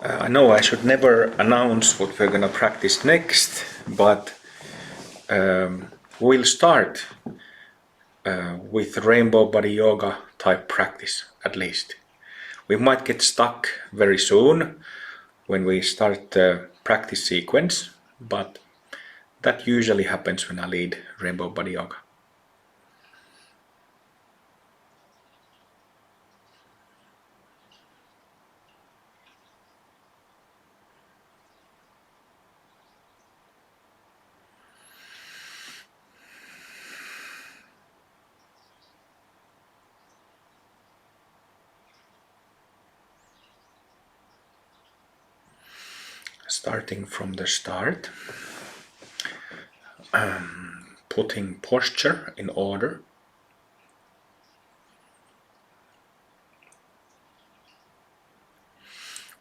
I know I should never announce what we're gonna practice next, but we'll start with rainbow body yoga type practice at least. We might get stuck very soon when we start the practice sequence, but that usually happens when I lead rainbow body yoga. Starting from the start, putting posture in order.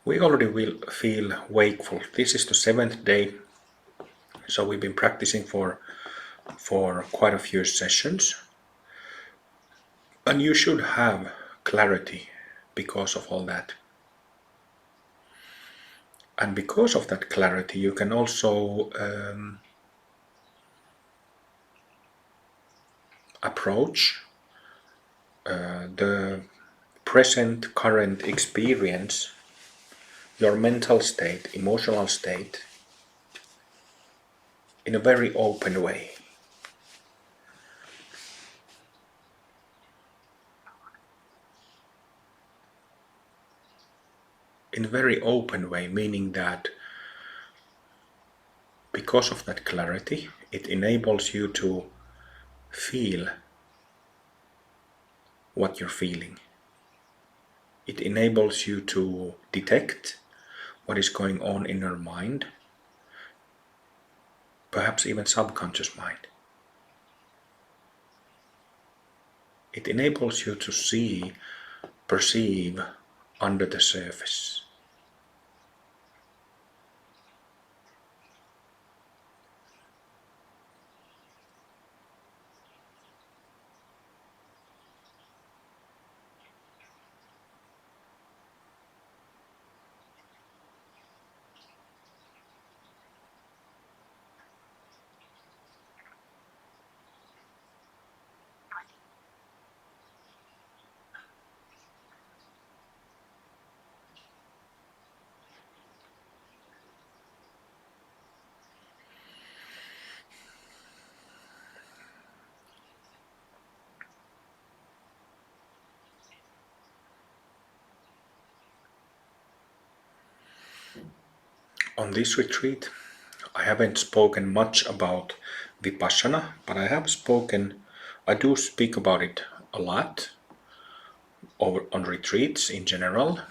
We already will feel wakeful. This is the 7th day, so we've been practicing for quite a few sessions, and you should have clarity because of all that. And because of that clarity, you can also approach the present current experience, your mental state, emotional state, in a very open way. In a very open way, meaning that because of that clarity, it enables you to feel what you're feeling. It enables you to detect what is going on in your mind, perhaps even subconscious mind. It enables you to see, perceive under the surface. On this retreat, I haven't spoken much about Vipassana, but I do speak about it a lot on retreats in general.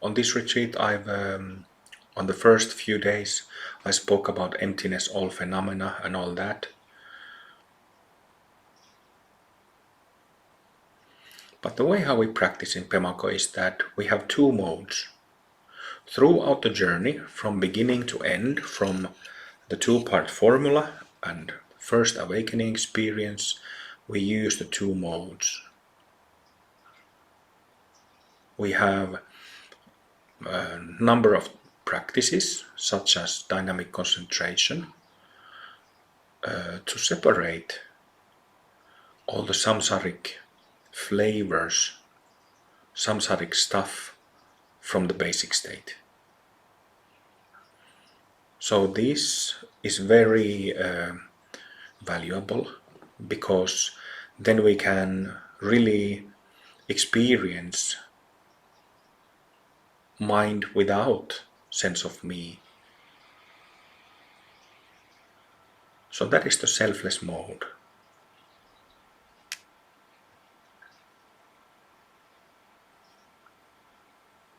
On this retreat, on the first few days, I spoke about emptiness, all phenomena, and all that. But the way how we practice in Pemako is that we have two modes. Throughout the journey, from beginning to end, from the two-part formula and first awakening experience, we use the two modes. We have a number of practices, such as dynamic concentration, to separate all the samsaric flavors, samsaric stuff from the basic state. So this is very valuable, because then we can really experience mind without sense of me. So that is the selfless mode.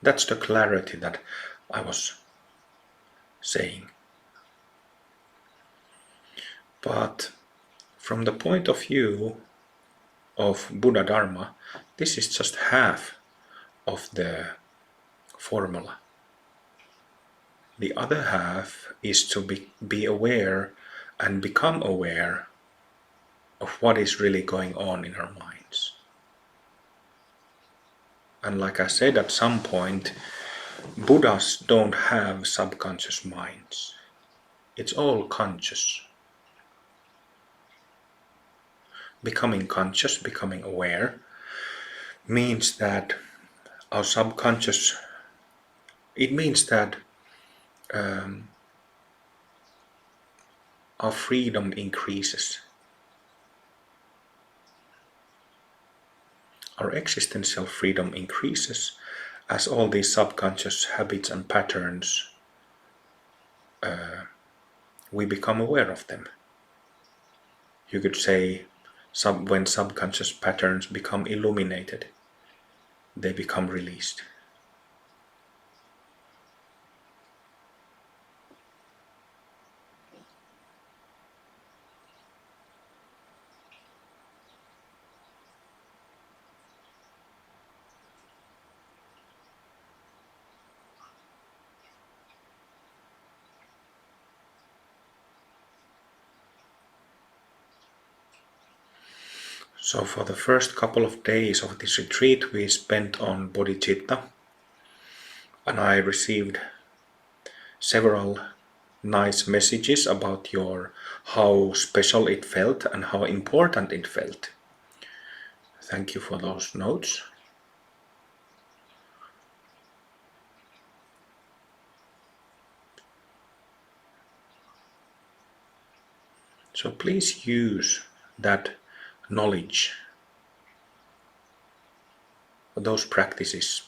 That's the clarity that I was saying. But from the point of view of Buddha Dharma, this is just half of the formula. The other half is to be aware and become aware of what is really going on in our minds. And like I said at some point, Buddhas don't have subconscious minds. It's all conscious. Becoming conscious, becoming aware, means that our subconscious, it means that our freedom increases. Our existential freedom increases as all these subconscious habits and patterns, we become aware of them. You could say when subconscious patterns become illuminated, they become released. So for the first couple of days of this retreat we spent on bodhicitta, and I received several nice messages about how special it felt and how important it felt. Thank you for those notes. So please use that knowledge, those practices,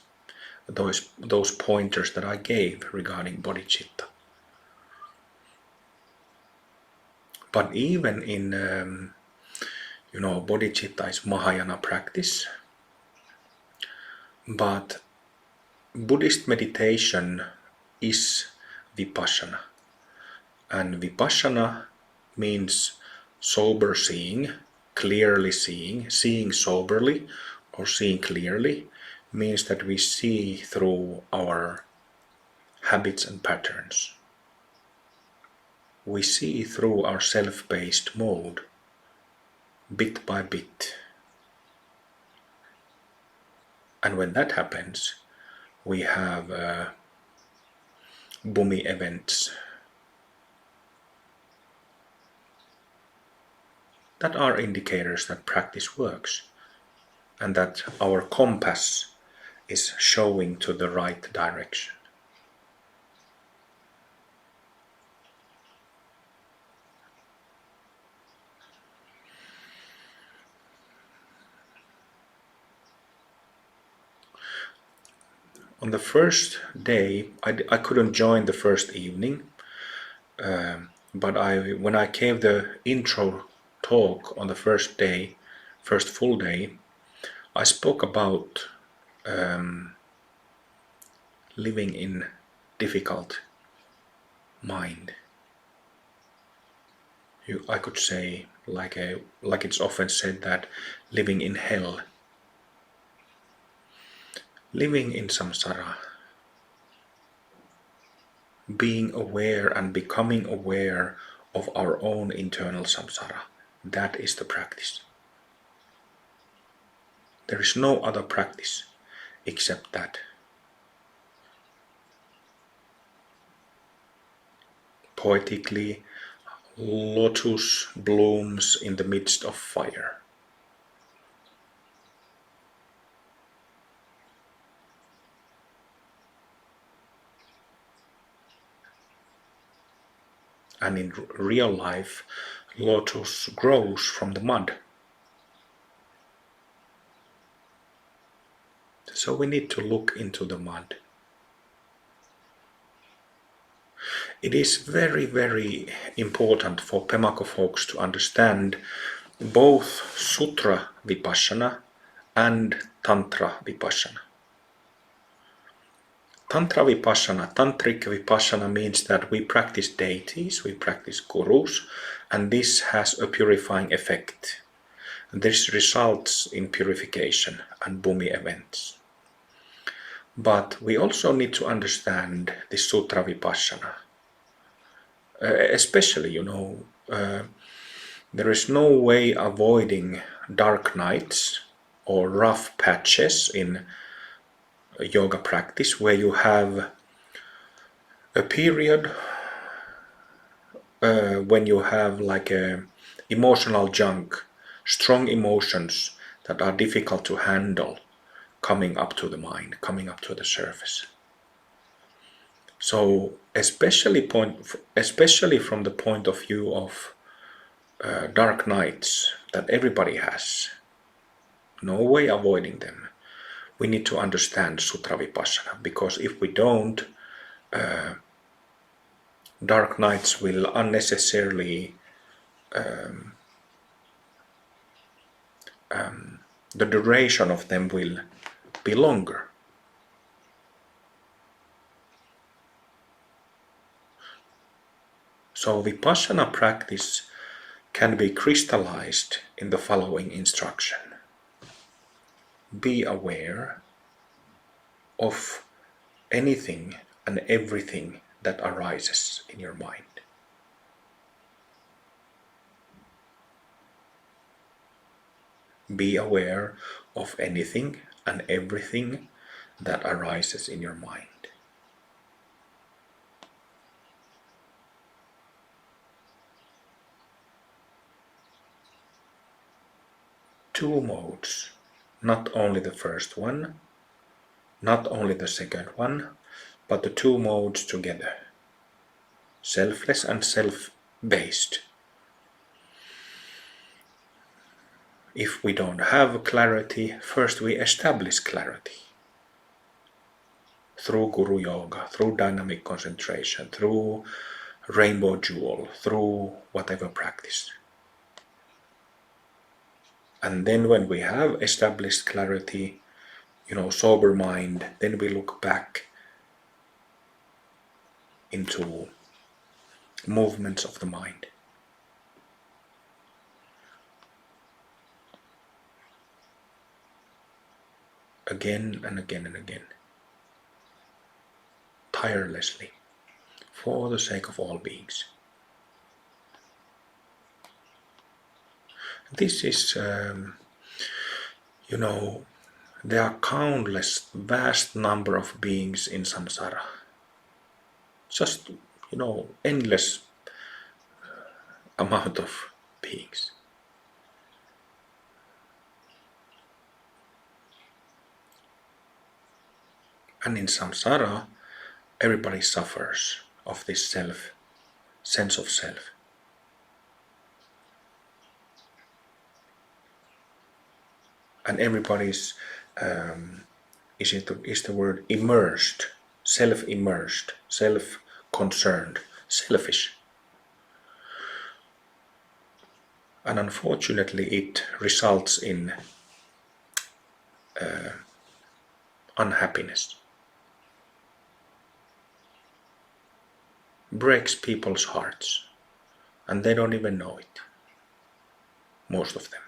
those pointers that I gave regarding bodhicitta. But even in, bodhicitta is Mahayana practice, but Buddhist meditation is vipassana. And vipassana means sober seeing, clearly seeing, seeing soberly or seeing clearly, means that we see through our habits and patterns. We see through our self-based mode, bit by bit. And when that happens, we have Bhumi events that are indicators that practice works and that our compass is showing to the right direction. On the first day, I couldn't join the first evening, but when I gave the intro talk on the first day, first full day, I spoke about living in difficult mind. I could say, like it's often said, that living in hell. Living in samsara, being aware and becoming aware of our own internal samsara, that is the practice. There is no other practice except that. Poetically, lotus blooms in the midst of fire. And in real life, lotus grows from the mud. So we need to look into the mud. It is very, very important for Pemako folks to understand both Sutra Vipassana and Tantra Vipassana. Tantra Vipassana, Tantric Vipassana means that we practice deities, we practice gurus, and this has a purifying effect. This results in purification and Bhumi events. But we also need to understand the Sutra Vipassana. Especially, there is no way avoiding dark nights or rough patches in yoga practice where you have a period when you have like a emotional junk, strong emotions that are difficult to handle coming up to the mind, coming up to the surface. So especially from the point of view of dark nights that everybody has, no way avoiding them. We need to understand Sutra Vipassana, because if we don't, dark nights will unnecessarily, the duration of them will be longer. So Vipassana practice can be crystallized in the following instruction. Be aware of anything and everything that arises in your mind. Be aware of anything and everything that arises in your mind. Two modes, not only the first one, not only the second one, but the two modes together, selfless and self-based. If we don't have clarity, first we establish clarity through Guru Yoga, through dynamic concentration, through Rainbow Jewel, through whatever practice. And then when we have established clarity, sober mind, then we look back into movements of the mind. Again and again and again. Tirelessly. For the sake of all beings. This is, there are countless, vast number of beings in samsara. Just, endless amount of beings. And in samsara, everybody suffers of this sense of self. And everybody's, is the word immersed, self-immersed, self-concerned, selfish. And unfortunately it results in unhappiness. Breaks people's hearts. And they don't even know it. Most of them.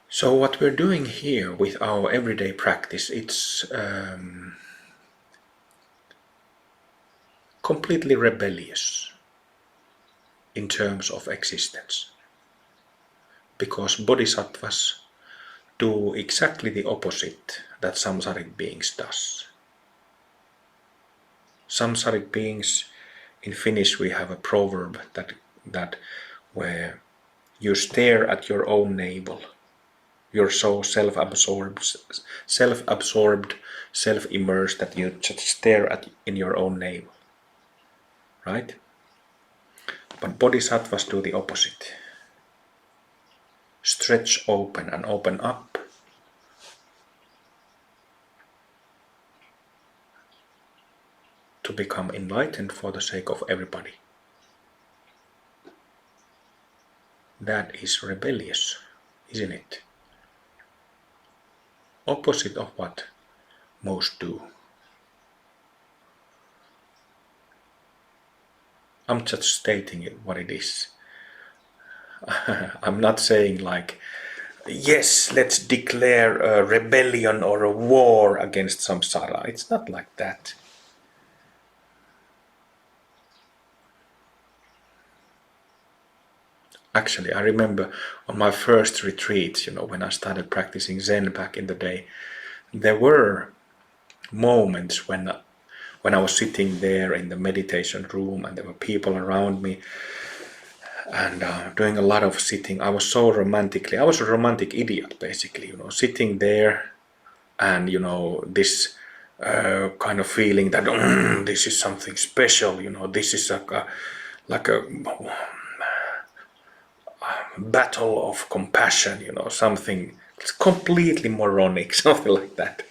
So what we're doing here with our everyday practice, it's completely rebellious in terms of existence. Because bodhisattvas do exactly the opposite that samsaric beings does. Samsaric beings, in Finnish we have a proverb that where you stare at your own navel. You're so self-absorbed, self-immersed that you just stare in your own navel. Right? But bodhisattvas do the opposite. Stretch open and open up. To become enlightened for the sake of everybody. That is rebellious, isn't it? Opposite of what most do. I'm just stating it what it is. I'm not saying like, yes, let's declare a rebellion or a war against samsara. It's not like that. Actually, I remember on my first retreat, when I started practicing Zen back in the day, there were moments when I was sitting there in the meditation room and there were people around me and doing a lot of sitting. I was a romantic idiot basically, sitting there and this kind of feeling that this is something special, this is like a battle of compassion, something completely moronic, something like that.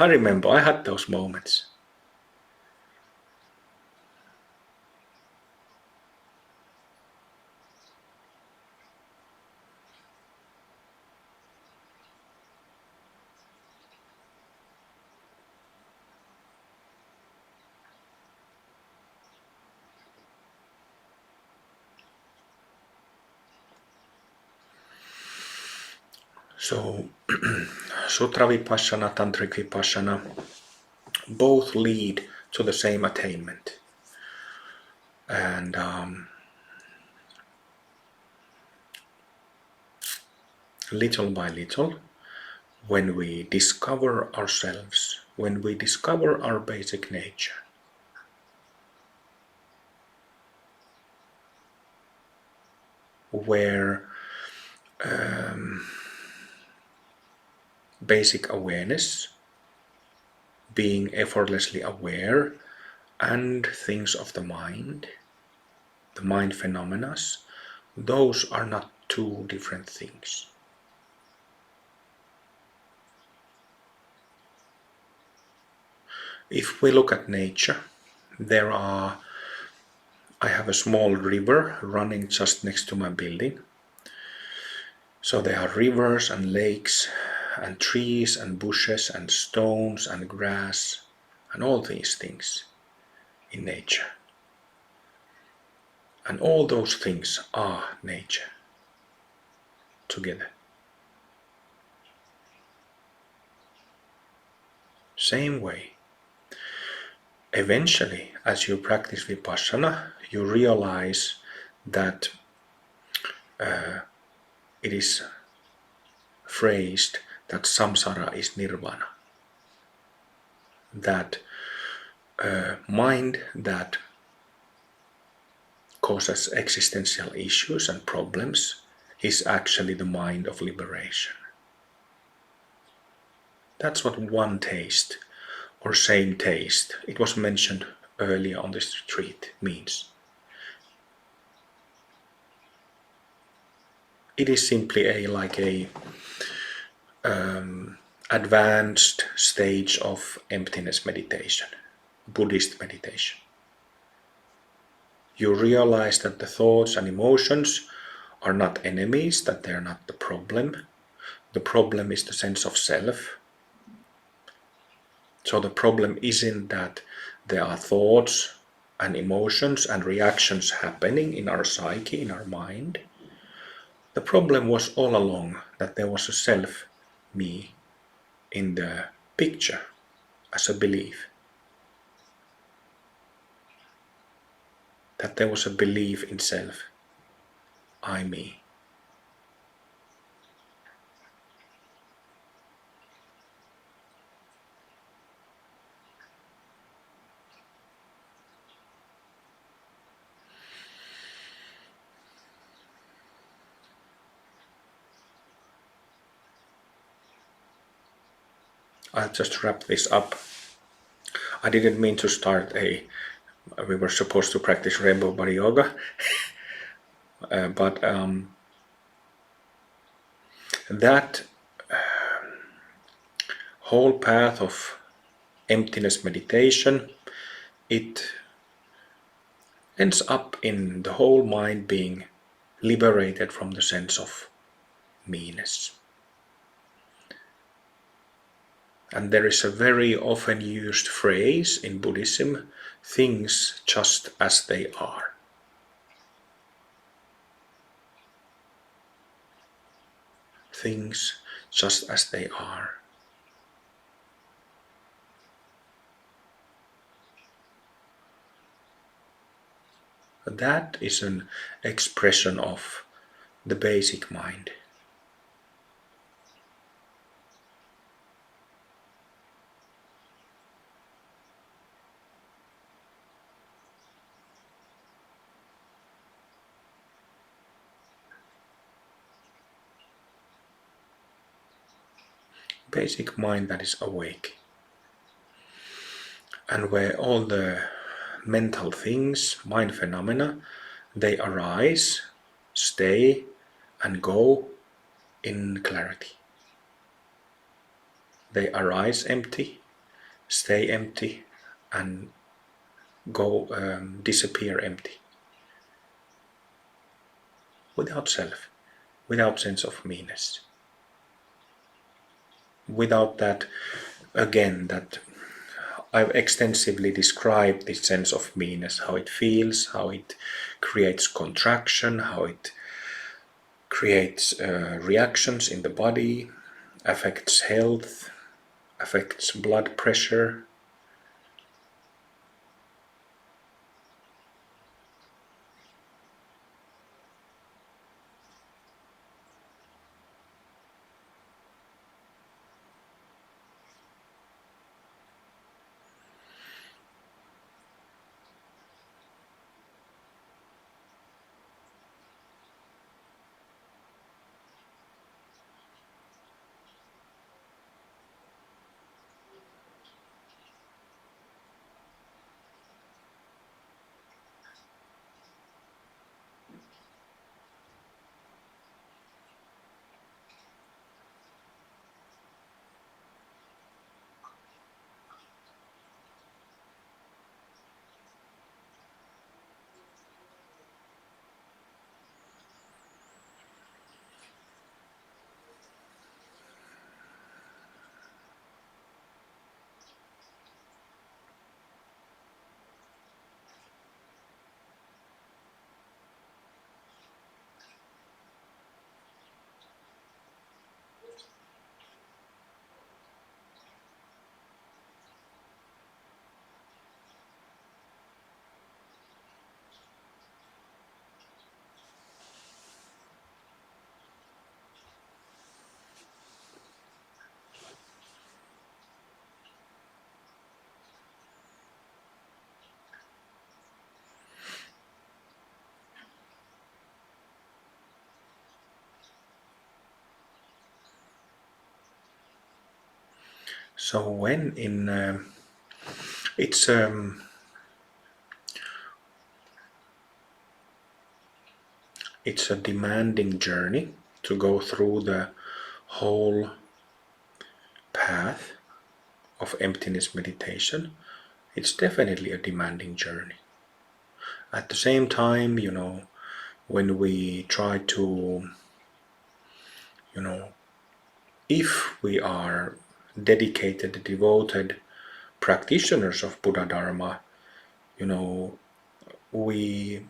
I remember I had those moments. So Sutra Vipassana, Tantric Vipassana both lead to the same attainment. And little by little, when we discover ourselves, when we discover our basic nature, where basic awareness, being effortlessly aware, and things of the mind phenomena, those are not two different things. If we look at nature, I have a small river running just next to my building. So there are rivers and lakes and trees and bushes and stones and grass and all these things in nature. And all those things are nature together. Same way. Eventually, as you practice Vipassana, you realize that it is phrased that samsara is nirvana. That mind that causes existential issues and problems is actually the mind of liberation. That's what one taste or same taste, it was mentioned earlier on this retreat, means. It is simply a advanced stage of emptiness meditation, Buddhist meditation. You realize that the thoughts and emotions are not enemies, that they are not the problem. The problem is the sense of self. So the problem isn't that there are thoughts and emotions and reactions happening in our psyche, in our mind. The problem was all along that there was a self, me, in the picture as a belief. That there was a belief in self, I, me. I'll just wrap this up. I didn't mean to start we were supposed to practice Rainbow Body Yoga, but that whole path of emptiness meditation, it ends up in the whole mind being liberated from the sense of meanness. And there is a very often used phrase in Buddhism, things just as they are. Things just as they are. That is an expression of the basic mind. Basic mind that is awake, and where all the mental things, mind phenomena, they arise, stay, and go in clarity. They arise empty, stay empty, and go disappear empty, without self, without sense of meanness, without that, again, that I've extensively described this sense of meanness, how it feels, how it creates contraction, how it creates reactions in the body, affects health, affects blood pressure. So when in it's a demanding journey to go through the whole path of emptiness meditation. It's definitely a demanding journey. At the same time, when we try to, if we are dedicated, devoted practitioners of Buddha Dharma, we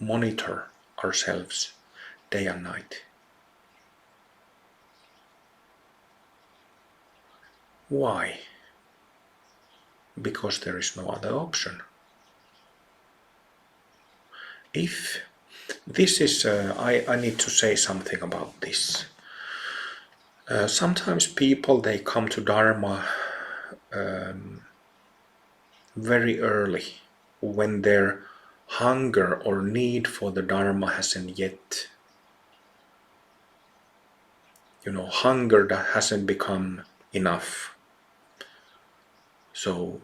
monitor ourselves day and night. Why? Because there is no other option. If this is, I need to say something about this. Sometimes people, they come to Dharma very early, when their hunger or need for the Dharma hasn't yet, hunger that hasn't become enough. So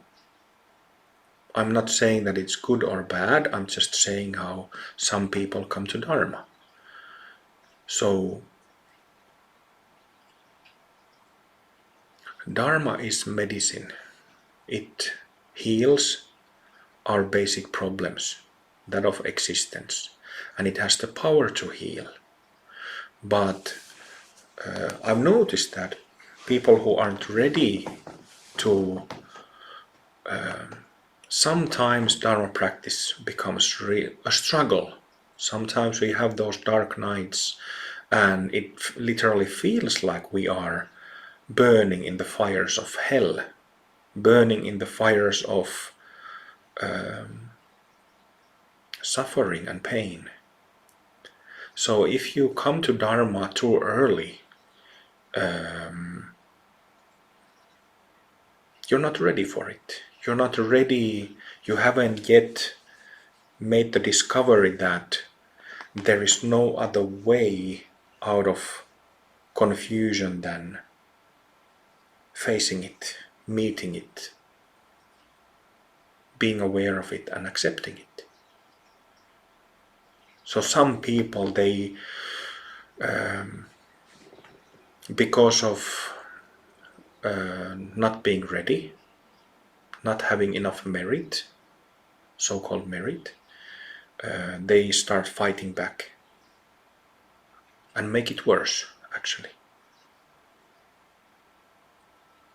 I'm not saying that it's good or bad, I'm just saying how some people come to Dharma. So Dharma is medicine. It heals our basic problems, that of existence, and it has the power to heal. But I've noticed that people who aren't ready to, sometimes Dharma practice becomes a struggle. Sometimes we have those dark nights and it literally feels like we are burning in the fires of hell, burning in the fires of suffering and pain. So if you come to Dharma too early, you're not ready for it. You're not ready, you haven't yet made the discovery that there is no other way out of confusion than facing it, meeting it, being aware of it and accepting it. So some people, they because of not being ready, not having enough merit, so-called merit, they start fighting back and make it worse, actually.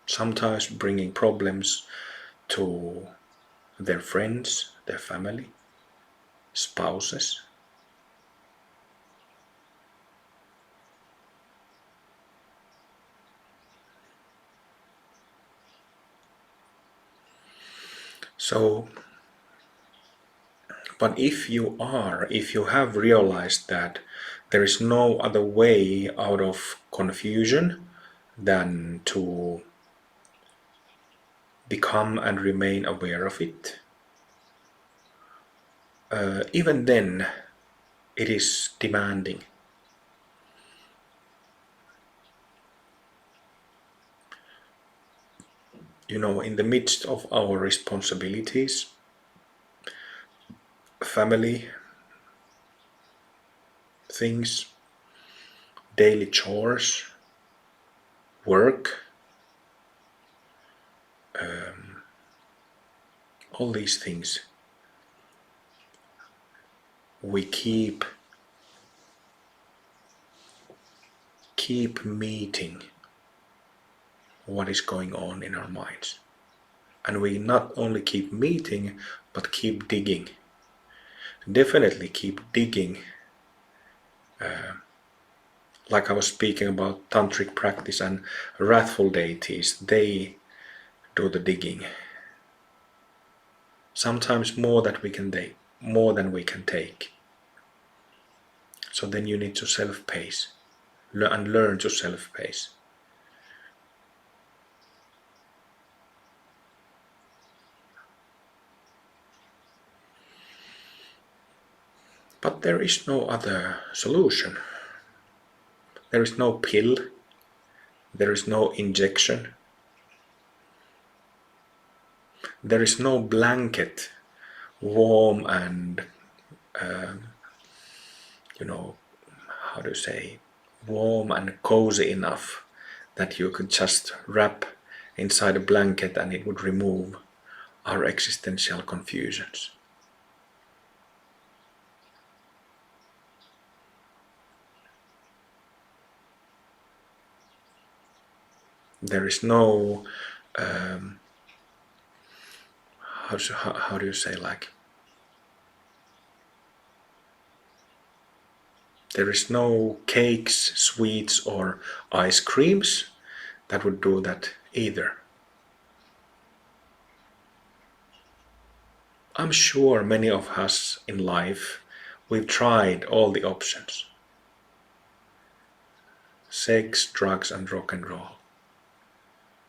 Sometimes bringing problems to their friends, their family, spouses. So, but if you have realized that there is no other way out of confusion than to become and remain aware of it, even then it is demanding. You know, in the midst of our responsibilities, family, things, daily chores, work, all these things, we keep meeting what is going on in our minds. And we not only keep meeting, but keep digging. Definitely keep digging. Like I was speaking about tantric practice and wrathful deities, they do the digging. Sometimes more than we can take. So then you need to self-pace and learn to self-pace. But there is no other solution. There is no pill. There is no injection. There is no blanket, warm and, how do you say, warm and cozy enough that you could just wrap inside a blanket and it would remove our existential confusions. There is no, how do you say, like, there is no cakes, sweets or ice creams that would do that either. I'm sure many of us in life, we've tried all the options. Sex, drugs and rock and roll.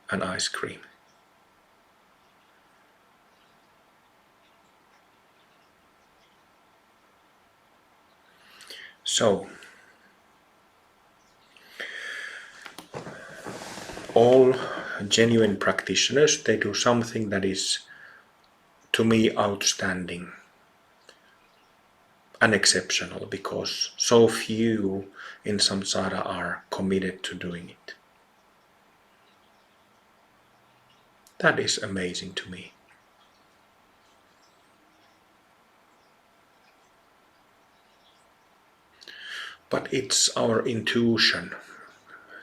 And ice cream. So, all genuine practitioners, they do something that is, to me, outstanding and exceptional, because so few in samsara are committed to doing it. That is amazing to me. But it's our intuition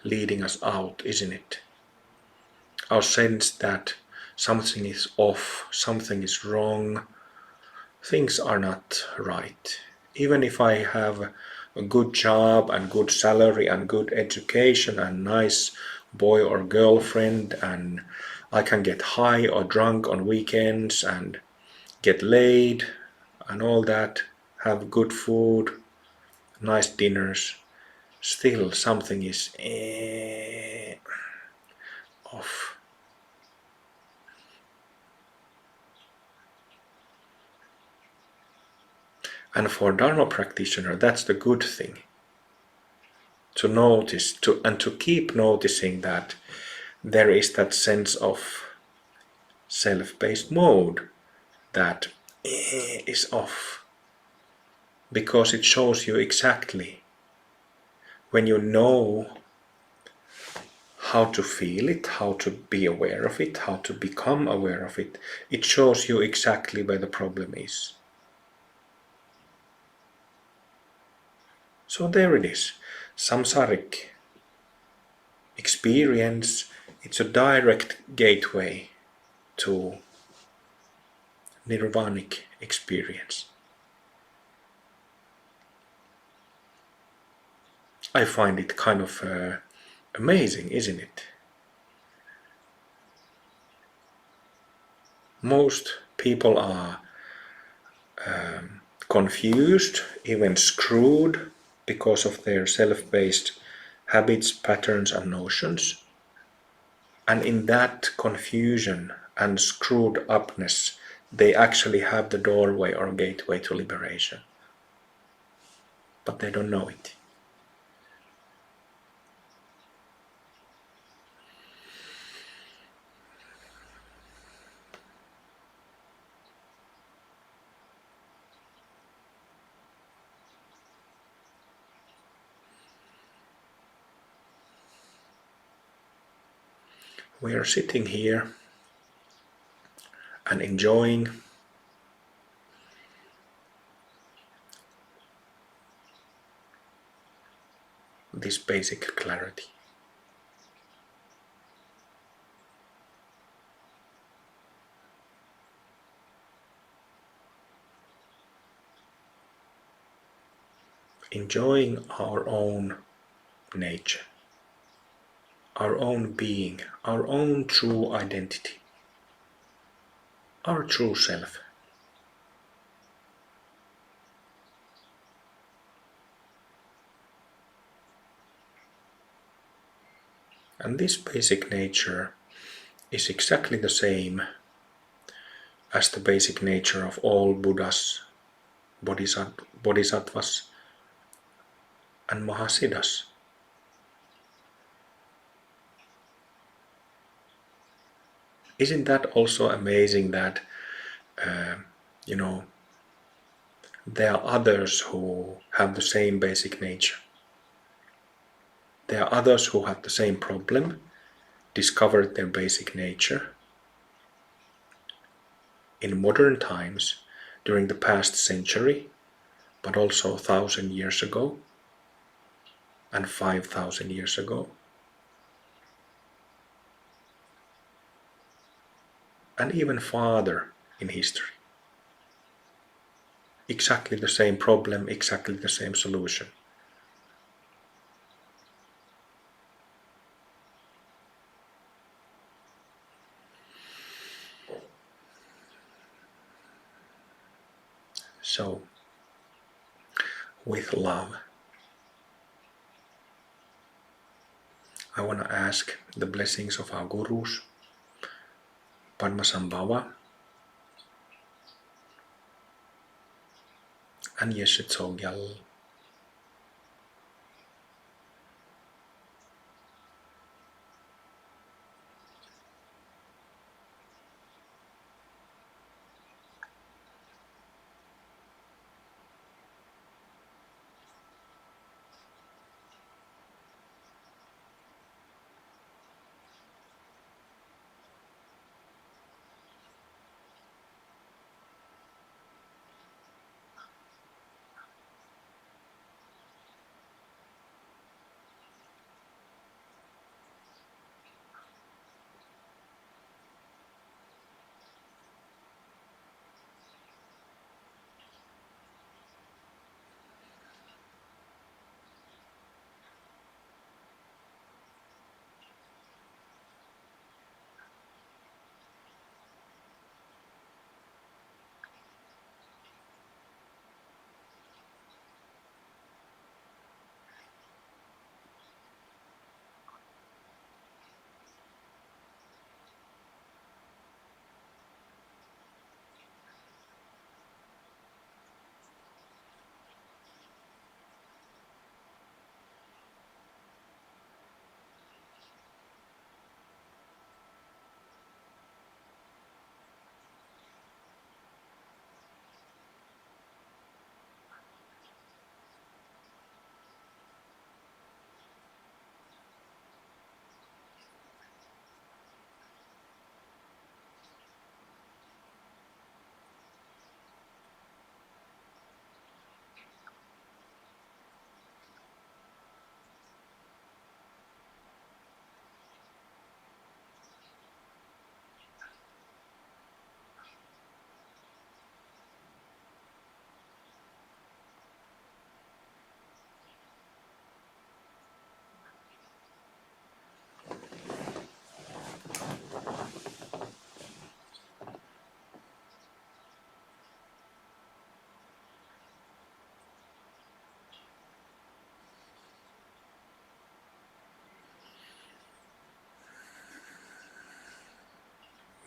leading us out, isn't it? Our sense that something is off, something is wrong, things are not right. Even if I have a good job and good salary and good education and nice boy or girlfriend, and I can get high or drunk on weekends and get laid, and all that, have good food, nice dinners, still something is off. And for Dharma practitioner, that's the good thing. To notice and to keep noticing that there is that sense of self-based mode that is off, because it shows you exactly, when you know how to feel it, how to be aware of it, how to become aware of it, it shows you exactly where the problem is. So there it is, samsaric experience. It's a direct gateway to nirvanic experience. I find it kind of amazing, isn't it? Most people are confused, even screwed, because of their self-based habits, patterns, and notions. And in that confusion and screwed upness, they actually have the doorway or gateway to liberation. But they don't know it. We are sitting here and enjoying this basic clarity. Enjoying our own nature, our own being, our own true identity, our true self. And this basic nature is exactly the same as the basic nature of all Buddhas, Bodhisattvas, and Mahasiddhas. Isn't that also amazing that, you know, there are others who have the same basic nature? There are others who have the same problem, discovered their basic nature in modern times during the past century, but also 1,000 years ago and 5,000 years ago. And even farther in history. Exactly the same problem, exactly the same solution. So, with love, I want to ask the blessings of our gurus, Padmasambhava and Yeshe Tsogyal.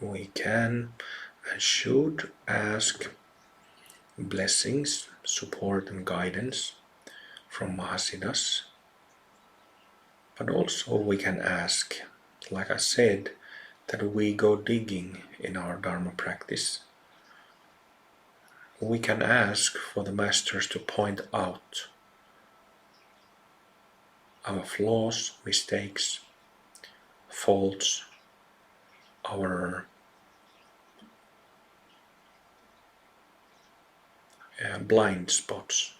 we can and should ask blessings, support and guidance from Mahasiddhas. But also we can ask, like I said, that we go digging in our Dharma practice. We can ask for the masters to point out our flaws, mistakes, faults, our blind spots.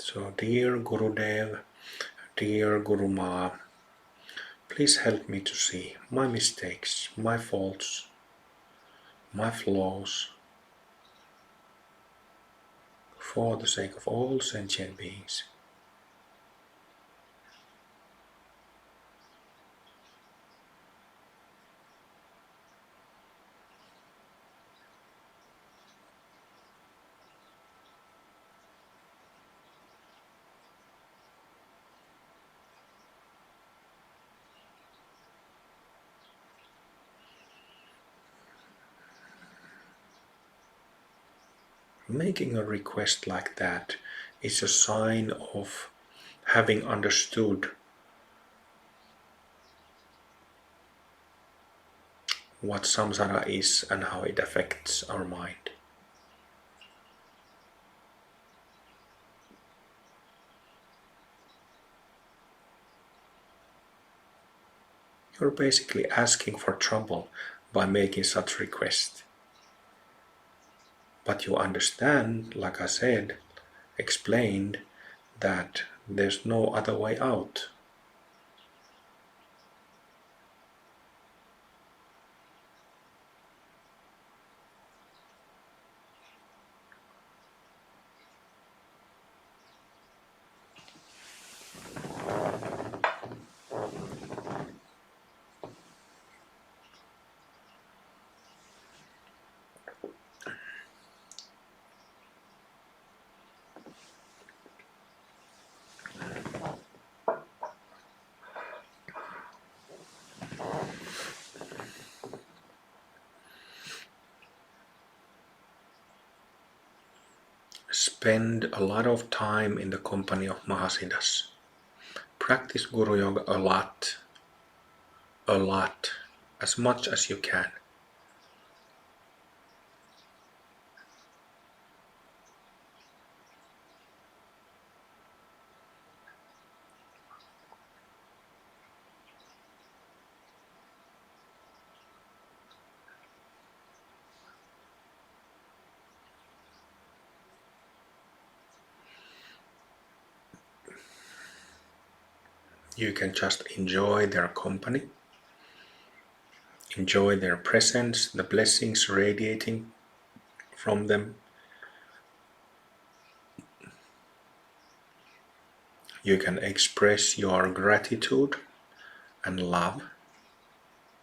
So, dear Gurudev, dear Guru Ma, please help me to see my mistakes, my faults, my flaws, for the sake of all sentient beings. Making a request like that is a sign of having understood what samsara is and how it affects our mind. You're basically asking for trouble by making such request. But you understand, like I said, explained, that there's no other way out. Spend a lot of time in the company of Mahasiddhas. Practice Guru Yoga a lot, as much as you can. You can just enjoy their company, enjoy their presence, the blessings radiating from them. You can express your gratitude and love,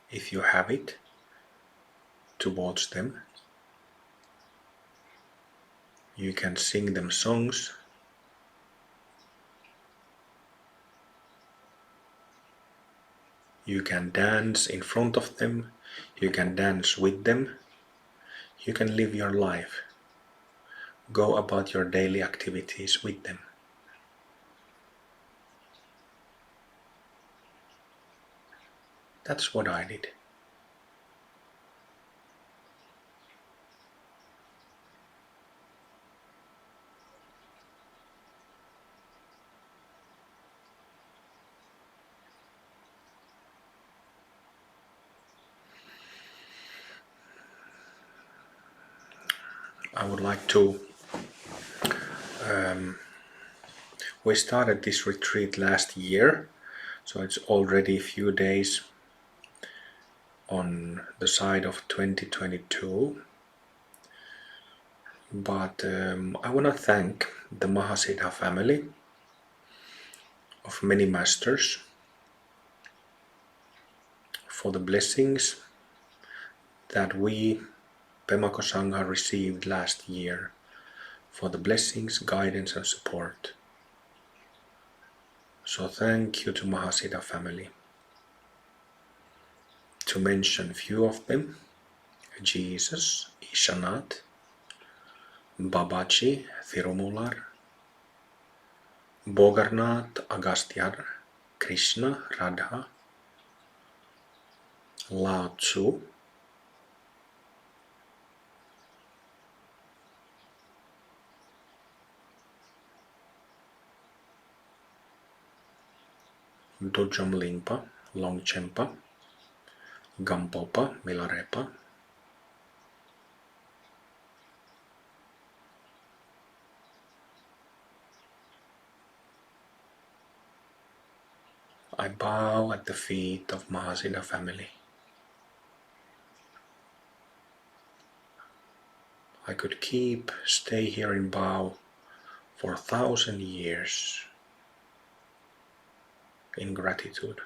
if you have it, towards them. You can sing them songs. You can dance in front of them. You can dance with them. You can live your life. Go about your daily activities with them. That's what I did. I would like to we started this retreat last year, so it's already a few days on the side of 2022. But I want to thank the Mahasiddha family of many masters for the blessings that we, Pemako Sangha, received last year, for the blessings, guidance, and support. So thank you to Mahasiddha family. To mention few of them: Jesus, Ishanath, Babaji, Thirumalar, Bogarnath, Agastyar, Krishna, Radha, Lao Tzu, Dojam Limpa, Longchenpa, Gampopa, Milarepa, I bow at the feet of Mahasiddha family. I could stay here in bow for 1,000 years in gratitude.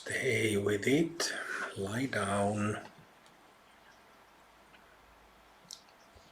Stay with it. Lie down.